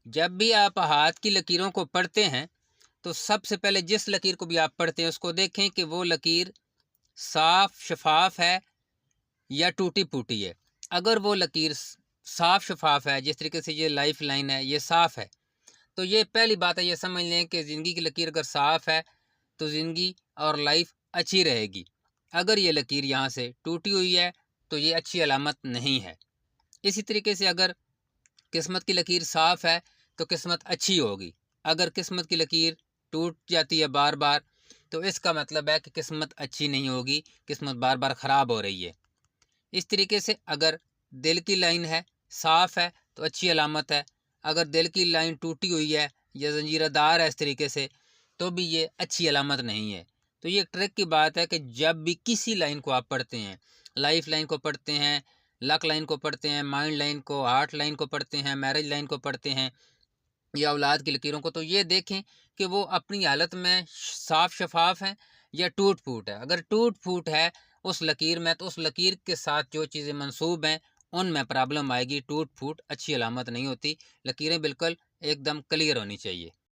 जब भी आप हाथ की लकीरों को पढ़ते हैं, तो सबसे पहले जिस लकीर को भी आप पढ़ते हैं उसको देखें कि वो लकीर साफ शफाफ है या टूटी-फूटी है। अगर वो लकीर साफ शफाफ है, जिस तरीके से ये लाइफ लाइन है, ये साफ है, तो ये पहली बात है, ये समझ लें कि ज़िंदगी की लकीर अगर साफ है, तो ज़िंदगी और लाइफ अच्छी रहेगी। अगर ये लकीर यहाँ से टूटी हुई है, तो ये अच्छी अलामत नहीं है। इसी तरीके से अगर किस्मत की लकीर साफ है, तो किस्मत अच्छी होगी। अगर किस्मत की लकीर टूट जाती है बार बार, तो इसका मतलब है कि किस्मत अच्छी नहीं होगी, किस्मत बार बार ख़राब हो रही है। इस तरीके से अगर दिल की लाइन है, साफ है, तो अच्छी अलामत है। अगर दिल की लाइन टूटी हुई है या जंजीरादार है इस तरीके से, तो भी ये अच्छी अलामत नहीं है। तो ये एक ट्रिक की बात है कि जब भी किसी लाइन को आप पढ़ते हैं, लाइफ लाइन को पढ़ते हैं, लक लाइन को पढ़ते हैं, माइंड लाइन को, हार्ट लाइन को पढ़ते हैं, मैरिज लाइन को पढ़ते हैं या औलाद की लकीरों को, तो ये देखें कि वो अपनी हालत में साफ शफाफ हैं या टूट फूट है। अगर टूट फूट है उस लकीर में, तो उस लकीर के साथ जो चीज़ें मंसूब हैं उनमें प्रॉब्लम आएगी। टूट फूट अच्छी अलामत नहीं होती। लकीरें बिल्कुल एकदम क्लियर होनी चाहिए।